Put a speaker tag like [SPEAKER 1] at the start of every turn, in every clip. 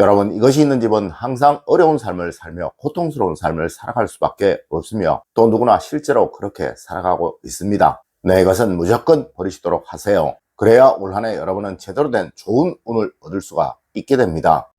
[SPEAKER 1] 여러분, 이것이 있는 집은 항상 어려운 삶을 살며 고통스러운 삶을 살아갈 수밖에 없으며 또 누구나 실제로 그렇게 살아가고 있습니다. 네, 이것은 무조건 버리시도록 하세요. 그래야 올 한 해 여러분은 제대로 된 좋은 운을 얻을 수가 있게 됩니다.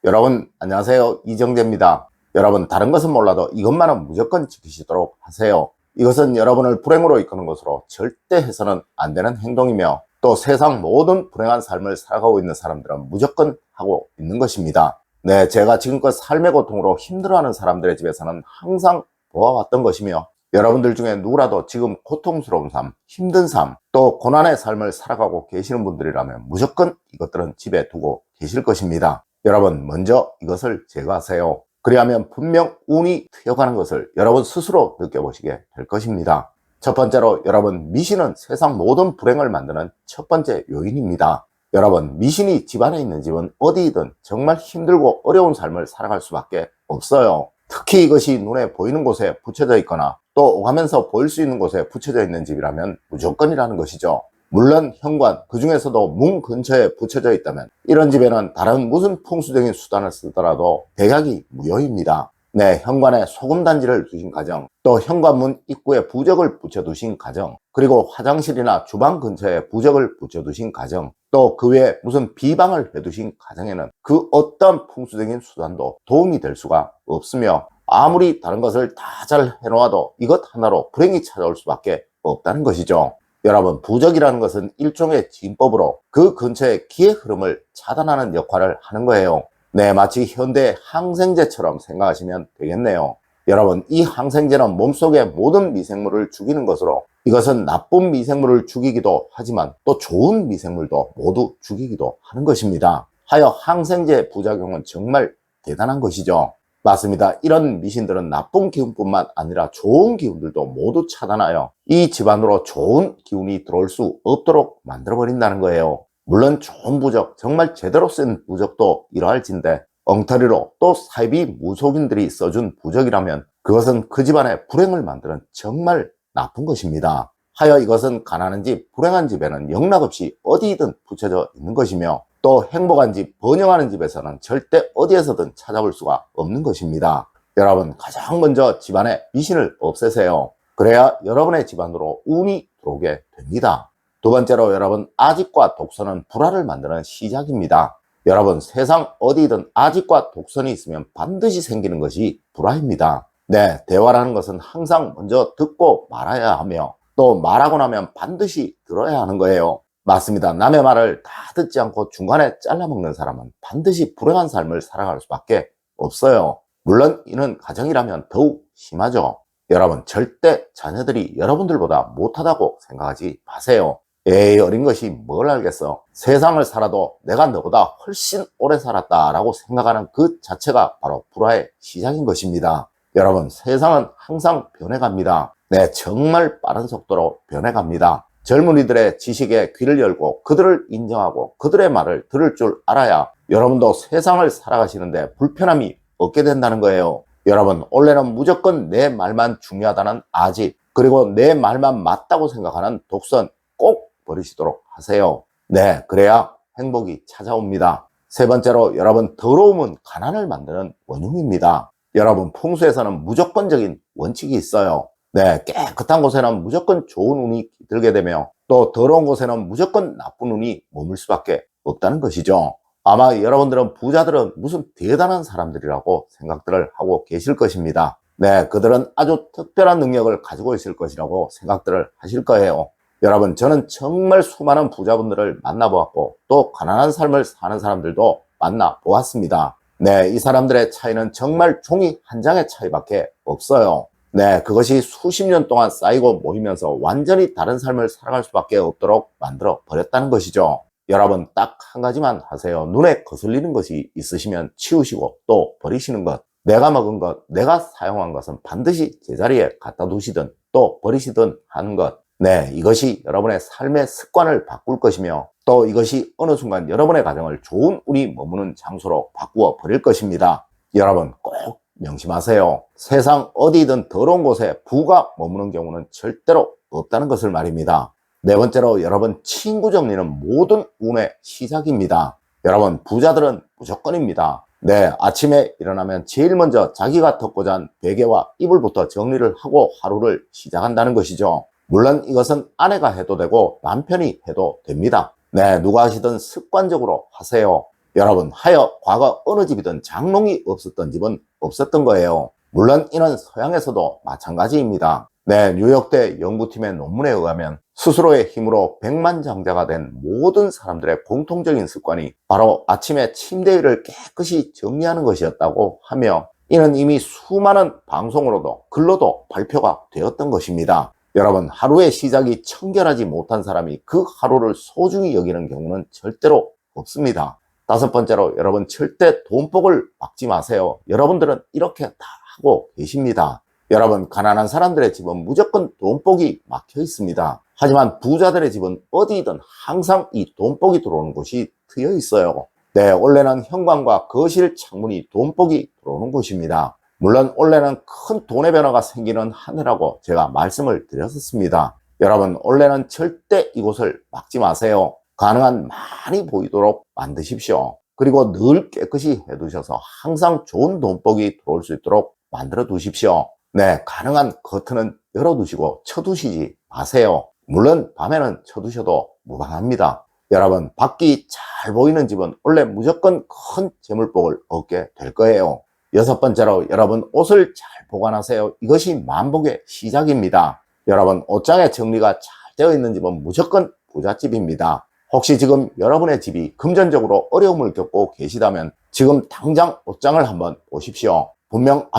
[SPEAKER 1] 여러분, 안녕하세요. 이정재입니다. 여러분, 다른 것은 몰라도 이것만은 무조건 지키시도록 하세요. 이것은 여러분을 불행으로 이끄는 것으로 절대 해서는 안 되는 행동이며 또 세상 모든 불행한 삶을 살아가고 있는 사람들은 무조건 하고 있는 것입니다. 네, 제가 지금껏 삶의 고통으로 힘들어하는 사람들의 집에서는 항상 보아왔던 것이며 여러분들 중에 누구라도 지금 고통스러운 삶, 힘든 삶, 또 고난의 삶을 살아가고 계시는 분들이라면 무조건 이것들은 집에 두고 계실 것입니다. 여러분, 먼저 이것을 제거하세요. 그리하면 분명 운이 튀어가는 것을 여러분 스스로 느껴보시게 될 것입니다. 첫 번째로 여러분, 미신은 세상 모든 불행을 만드는 첫 번째 요인입니다. 여러분, 미신이 집안에 있는 집은 어디든 정말 힘들고 어려운 삶을 살아갈 수밖에 없어요. 특히 이것이 눈에 보이는 곳에 붙여져 있거나 또 오가면서 보일 수 있는 곳에 붙여져 있는 집이라면 무조건이라는 것이죠. 물론 현관, 그 중에서도 문 근처에 붙여져 있다면 이런 집에는 다른 무슨 풍수적인 수단을 쓰더라도 백약이 무효입니다. 네, 현관에 소금단지를 두신 가정, 또 현관문 입구에 부적을 붙여두신 가정, 그리고 화장실이나 주방 근처에 부적을 붙여두신 가정, 또 그 외에 무슨 비방을 해두신 가정에는 그 어떤 풍수적인 수단도 도움이 될 수가 없으며 아무리 다른 것을 다 잘 해놓아도 이것 하나로 불행이 찾아올 수밖에 없다는 것이죠. 여러분, 부적이라는 것은 일종의 진법으로 그 근처의 기의 흐름을 차단하는 역할을 하는 거예요. 네, 마치 현대의 항생제처럼 생각하시면 되겠네요. 여러분, 이 항생제는 몸속의 모든 미생물을 죽이는 것으로 이것은 나쁜 미생물을 죽이기도 하지만 또 좋은 미생물도 모두 죽이기도 하는 것입니다. 하여 항생제의 부작용은 정말 대단한 것이죠. 맞습니다. 이런 미신들은 나쁜 기운뿐만 아니라 좋은 기운들도 모두 차단하여 이 집안으로 좋은 기운이 들어올 수 없도록 만들어버린다는 거예요. 물론 좋은 부적, 정말 제대로 쓴 부적도 이러할진데 엉터리로 또 사이비 무속인들이 써준 부적이라면 그것은 그 집안에 불행을 만드는 정말 나쁜 것입니다. 하여 이것은 가난한 집, 불행한 집에는 영락없이 어디든 붙여져 있는 것이며 또 행복한 집, 번영하는 집에서는 절대 어디에서든 찾아볼 수가 없는 것입니다. 여러분, 가장 먼저 집안에 미신을 없애세요. 그래야 여러분의 집안으로 운이 들어오게 됩니다. 두 번째로 여러분, 아집과 독선은 불화를 만드는 시작입니다. 여러분, 세상 어디든 아집과 독선이 있으면 반드시 생기는 것이 불화입니다. 네, 대화라는 것은 항상 먼저 듣고 말아야 하며 또 말하고 나면 반드시 들어야 하는 거예요. 맞습니다. 남의 말을 다 듣지 않고 중간에 잘라먹는 사람은 반드시 불행한 삶을 살아갈 수밖에 없어요. 물론 이는 가정이라면 더욱 심하죠. 여러분, 절대 자녀들이 여러분들보다 못하다고 생각하지 마세요. 에이, 어린 것이 뭘 알겠어. 세상을 살아도 내가 너보다 훨씬 오래 살았다 라고 생각하는 그 자체가 바로 불화의 시작인 것입니다. 여러분, 세상은 항상 변해갑니다. 네, 정말 빠른 속도로 변해갑니다. 젊은이들의 지식에 귀를 열고 그들을 인정하고 그들의 말을 들을 줄 알아야 여러분도 세상을 살아가시는데 불편함이 없게 된다는 거예요. 여러분, 원래는 무조건 내 말만 중요하다는 아집, 그리고 내 말만 맞다고 생각하는 독선 꼭 버리시도록 하세요. 네, 그래야 행복이 찾아옵니다. 세 번째로 여러분, 더러움은 가난을 만드는 원흉입니다. 여러분, 풍수에서는 무조건적인 원칙이 있어요. 네, 깨끗한 곳에는 무조건 좋은 운이 들게 되며 또 더러운 곳에는 무조건 나쁜 운이 머물 수밖에 없다는 것이죠. 아마 여러분들은 부자들은 무슨 대단한 사람들이라고 생각들을 하고 계실 것입니다. 네, 그들은 아주 특별한 능력을 가지고 있을 것이라고 생각들을 하실 거예요. 여러분, 저는 정말 수많은 부자분들을 만나보았고 또 가난한 삶을 사는 사람들도 만나보았습니다. 네, 이 사람들의 차이는 정말 종이 한 장의 차이밖에 없어요. 네, 그것이 수십 년 동안 쌓이고 모이면서 완전히 다른 삶을 살아갈 수밖에 없도록 만들어 버렸다는 것이죠. 여러분, 딱 한 가지만 하세요. 눈에 거슬리는 것이 있으시면 치우시고 또 버리시는 것. 내가 먹은 것, 내가 사용한 것은 반드시 제자리에 갖다 두시든 또 버리시든 하는 것. 네, 이것이 여러분의 삶의 습관을 바꿀 것이며 또 이것이 어느 순간 여러분의 가정을 좋은 운이 머무는 장소로 바꾸어 버릴 것입니다. 여러분, 꼭 명심하세요. 세상 어디든 더러운 곳에 부가 머무는 경우는 절대로 없다는 것을 말입니다. 네 번째로 여러분, 친구 정리는 모든 운의 시작입니다. 여러분, 부자들은 무조건입니다. 네, 아침에 일어나면 제일 먼저 자기가 덮고 잔 베개와 이불부터 정리를 하고 하루를 시작한다는 것이죠. 물론 이것은 아내가 해도 되고 남편이 해도 됩니다. 네, 누가 하시든 습관적으로 하세요. 여러분, 하여 과거 어느 집이든 장롱이 없었던 집은 없었던 거예요. 물론 이는 서양에서도 마찬가지입니다. 네, 뉴욕대 연구팀의 논문에 의하면 스스로의 힘으로 백만장자가 된 모든 사람들의 공통적인 습관이 바로 아침에 침대 위를 깨끗이 정리하는 것이었다고 하며, 이는 이미 수많은 방송으로도 글로도 발표가 되었던 것입니다. 여러분, 하루의 시작이 청결하지 못한 사람이 그 하루를 소중히 여기는 경우는 절대로 없습니다. 다섯 번째로, 여러분, 절대 돈복을 막지 마세요. 여러분들은 이렇게 다 하고 계십니다. 여러분, 가난한 사람들의 집은 무조건 돈복이 막혀 있습니다. 하지만 부자들의 집은 어디든 항상 이 돈복이 들어오는 곳이 트여 있어요. 네, 원래는 현관과 거실 창문이 돈복이 들어오는 곳입니다. 물론 원래는 큰 돈의 변화가 생기는 한 해라고 제가 말씀을 드렸었습니다. 여러분, 원래는 절대 이곳을 막지 마세요. 가능한 많이 보이도록 만드십시오. 그리고 늘 깨끗이 해두셔서 항상 좋은 돈복이 들어올 수 있도록 만들어 두십시오. 네, 가능한 커튼은 열어두시고 쳐두시지 마세요. 물론 밤에는 쳐두셔도 무방합니다. 여러분, 밖이 잘 보이는 집은 원래 무조건 큰 재물복을 얻게 될 거예요. 여섯 번째로, 여러분, 옷을 잘 보관하세요. 이것이 만복의 시작입니다. 여러분, 옷장의 정리가 잘 되어 있는 집은 무조건 부잣집입니다. 혹시 지금 여러분의 집이 금전적으로 어려움을 겪고 계시다면 지금 당장 옷장을 한번 보십시오. 분명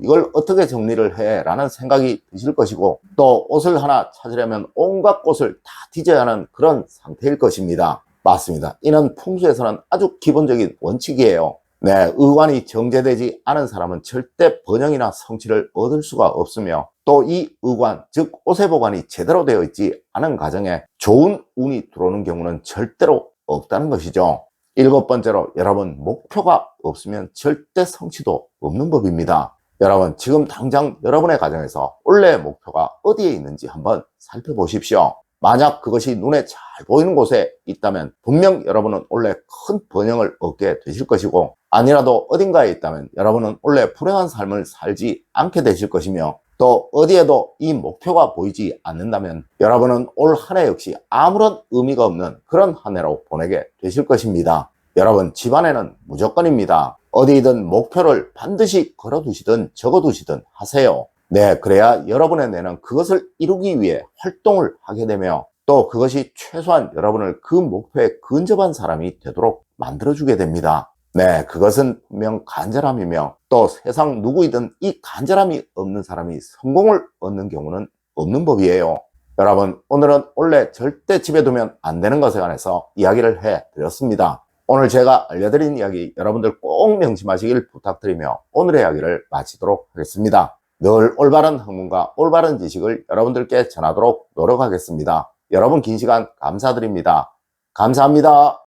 [SPEAKER 1] 이걸 어떻게 정리를 해? 라는 생각이 드실 것이고, 또 옷을 하나 찾으려면 온갖 곳을 다 뒤져야 하는 그런 상태일 것입니다. 맞습니다. 이는 풍수에서는 아주 기본적인 원칙이에요. 네, 의관이 정제되지 않은 사람은 절대 번영이나 성취를 얻을 수가 없으며, 또 이 의관, 즉 옷의 보관이 제대로 되어 있지 않은 가정에 좋은 운이 들어오는 경우는 절대로 없다는 것이죠. 일곱 번째로, 여러분, 목표가 없으면 절대 성취도 없는 법입니다. 여러분, 지금 당장 여러분의 가정에서 원래의 목표가 어디에 있는지 한번 살펴보십시오. 만약 그것이 눈에 잘 보이는 곳에 있다면 분명 여러분은 원래 큰 번영을 얻게 되실 것이고, 아니라도 어딘가에 있다면 여러분은 원래 불행한 삶을 살지 않게 되실 것이며, 또 어디에도 이 목표가 보이지 않는다면 여러분은 올 한 해 역시 아무런 의미가 없는 그런 한 해로 보내게 되실 것입니다. 여러분, 집안에는 무조건입니다. 어디든 목표를 반드시 걸어두시든 적어두시든 하세요. 네, 그래야 여러분의 뇌는 그것을 이루기 위해 활동을 하게 되며, 또 그것이 최소한 여러분을 그 목표에 근접한 사람이 되도록 만들어주게 됩니다. 네, 그것은 분명 간절함이며, 또 세상 누구이든 이 간절함이 없는 사람이 성공을 얻는 경우는 없는 법이에요. 여러분, 오늘은 원래 절대 집에 두면 안 되는 것에 관해서 이야기를 해드렸습니다. 오늘 제가 알려드린 이야기 여러분들 꼭 명심하시길 부탁드리며 오늘의 이야기를 마치도록 하겠습니다. 늘 올바른 학문과 올바른 지식을 여러분들께 전하도록 노력하겠습니다. 여러분, 긴 시간 감사드립니다. 감사합니다.